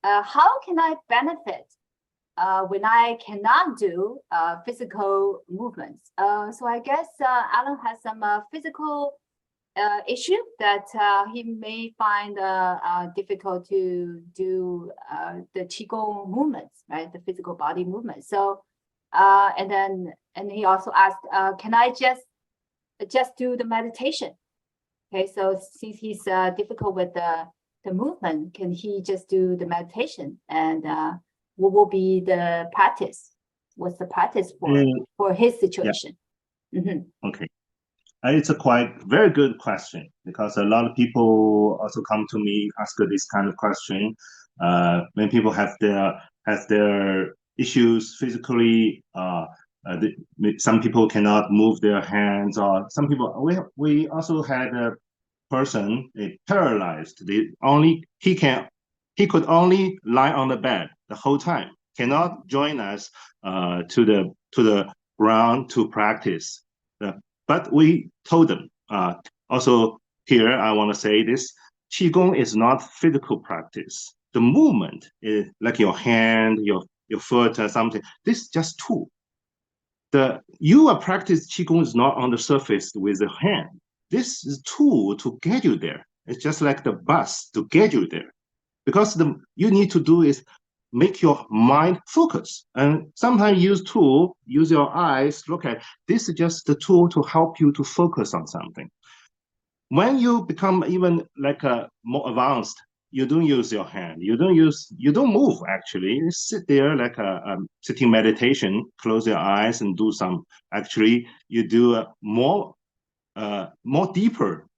how can I benefit when I cannot do physical movements? So I guess Alan has some physical issue that he may find difficult to do the Qigong movements, right? The physical body movements. So, and he also asked, can I just do the meditation? Okay, so since he's difficult with the movement, can he just do the meditation? And what will be the practice? What's the practice for his situation? Yeah. Okay. It's a very good question, because a lot of people also come to me ask this kind of question. When people have their issues physically, some people cannot move their hands, or some people. We also had a person paralyzed. He could only lie on the bed the whole time. Cannot join us to the ground to practice. But we told them, also here, I want to say this, Qigong is not physical practice. The movement is like your hand, your foot or something. This is just tool. You are practice Qigong is not on the surface with the hand. This is tool to get you there. It's just like the bus to get you there. Because you need to do is make your mind focus. And sometimes use your eyes, look at, this is just the tool to help you to focus on something. When you become even like more advanced, you don't use your hand. You don't move actually. You sit there like a sitting meditation, close your eyes and do some, actually you do a more deeper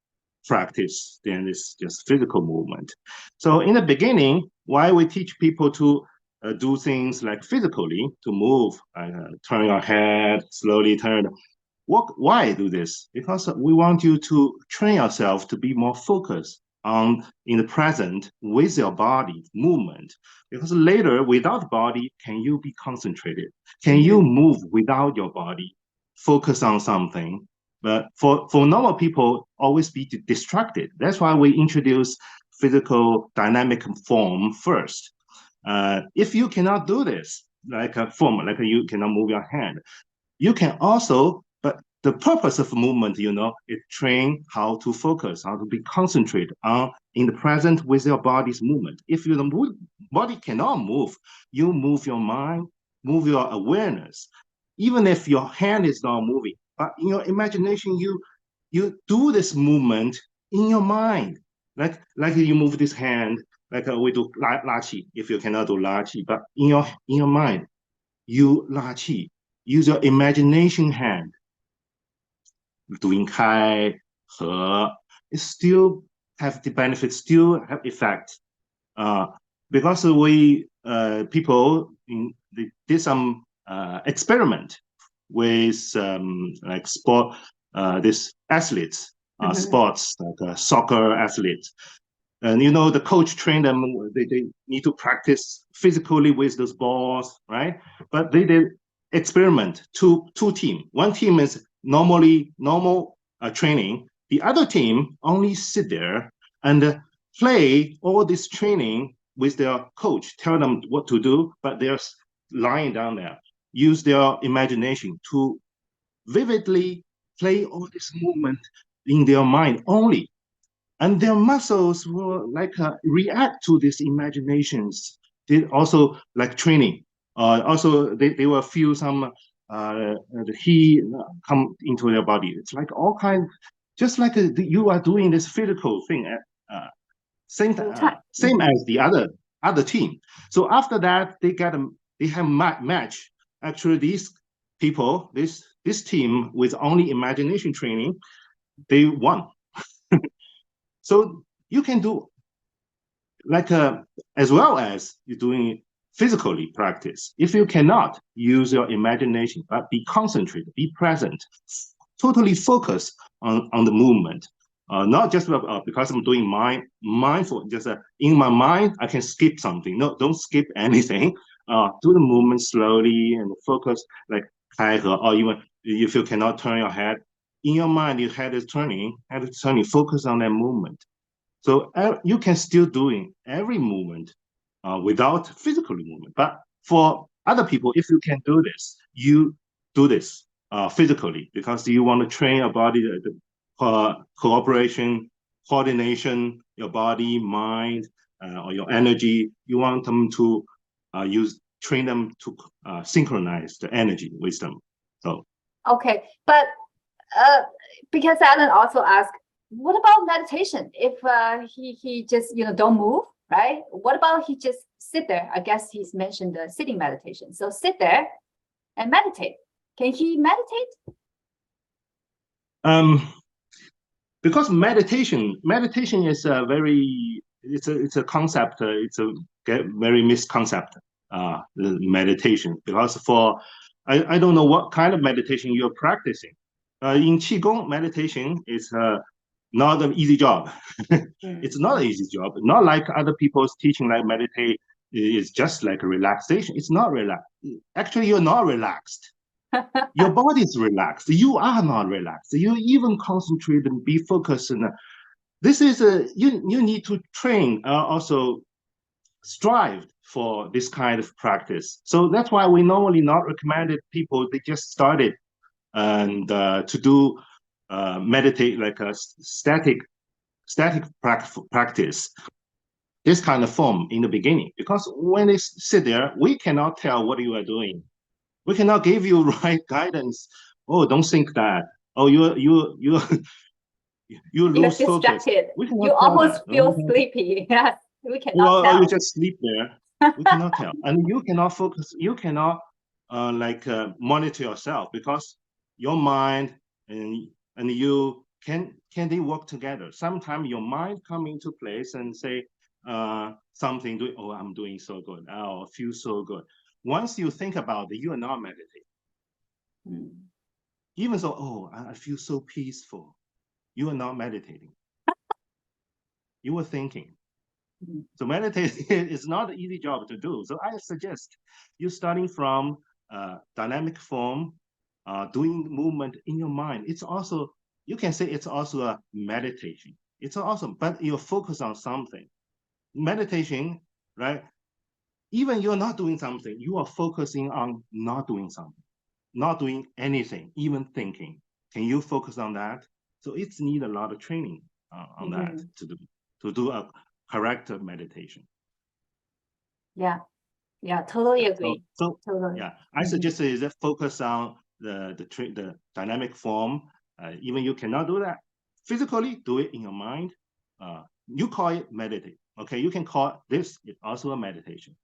practice than this just physical movement. So in the beginning, why we teach people to do things like physically, to move, turn your head, slowly turn. Why do this? Because we want you to train yourself to be more focused in the present with your body movement. Because later, without body, can you be concentrated? Can you move without your body? Focus on something. But for normal people, always be distracted. That's why we introduce physical dynamic form first. If you cannot do this, like a form, like you cannot move your hand, you can also, but the purpose of movement, is train how to focus, how to be concentrated on in the present with your body's movement. If your body cannot move, you move your mind, move your awareness. Even if your hand is not moving, but in your imagination, you do this movement in your mind, like you move this hand, like we do la qi. If you cannot do la qi, but in your mind, you la qi. Use your imagination hand. Doing kai, he, it still have the benefit, still have effect. Because people did some experiment with like sport, this athletes, sports, like soccer athletes. And the coach trained them, they need to practice physically with those balls, right? But they did experiment, two team. One team is normal training. The other team only sit there and play all this training with their coach, tell them what to do, but they're lying down there. Use their imagination to vividly play all this movement in their mind only. And their muscles will like react to these imaginations. They also like training. Also, they will feel some the heat come into their body. It's like all kind, just like you are doing this physical thing at same as the other team. So after that, they have match. Actually, these people, this team with only imagination training, they won. So you can do like as well as you're doing physically practice. If you cannot use your imagination, but be concentrated, be present, totally focus on the movement. Not just because I'm doing mindful, just in my mind, I can skip something. No, don't skip anything. Do the movement slowly and focus, like or even if you cannot turn your head, in your mind, your head is turning, focus on that movement. So you can still doing every movement without physical movement. But for other people, if you can do this, you do this physically because you want to train your body, cooperation, coordination, your body, mind, or your energy. You want them to train them to synchronize the energy with them. So okay, but because Alan also asked, what about meditation? If he just don't move, right? What about he just sit there? I guess he's mentioned the sitting meditation. So sit there and meditate. Can he meditate? Because meditation is a very it's a concept. It's a very misconcept. The meditation, because I don't know what kind of meditation you're practicing. In Qigong, meditation is not an easy job. It's not an easy job. Not like other people's teaching, like meditate is just like a relaxation. It's not relaxed. Actually, you're not relaxed. Your body is relaxed. You are not relaxed. You even concentrate and be focused. And this is you need to train, also strive for this kind of practice. So that's why we normally not recommended people, they just started and to do meditate, like a static practice, this kind of form in the beginning, because when they sit there, we cannot tell what you are doing. We cannot give you right guidance. Oh, don't think that. Oh, you You're lose focus. distracted. We cannot You tell almost that. feel sleepy. Yes, we cannot Or tell. you just sleep there. We cannot tell, and you cannot focus. You cannot monitor yourself, because your mind and you can they work together. Sometimes your mind come into place and say something. Oh, I'm doing so good. Oh, I feel so good. Once you think about it, you are not meditating. Even so, oh, I feel so peaceful. You are not meditating. You are thinking. So meditating is not an easy job to do. So I suggest you starting from dynamic form, doing movement in your mind. It's also, you can say it's also a meditation. It's awesome, but you're focused on something. Meditation, right? Even you're not doing something, you are focusing on not doing something, not doing anything, even thinking. Can you focus on that? So it's need a lot of training on that to do a correct meditation. Yeah, totally agree. So totally. Yeah, I suggest is that focus on the dynamic form. Even you cannot do that physically, do it in your mind. You call it meditate. Okay, you can call this also a meditation.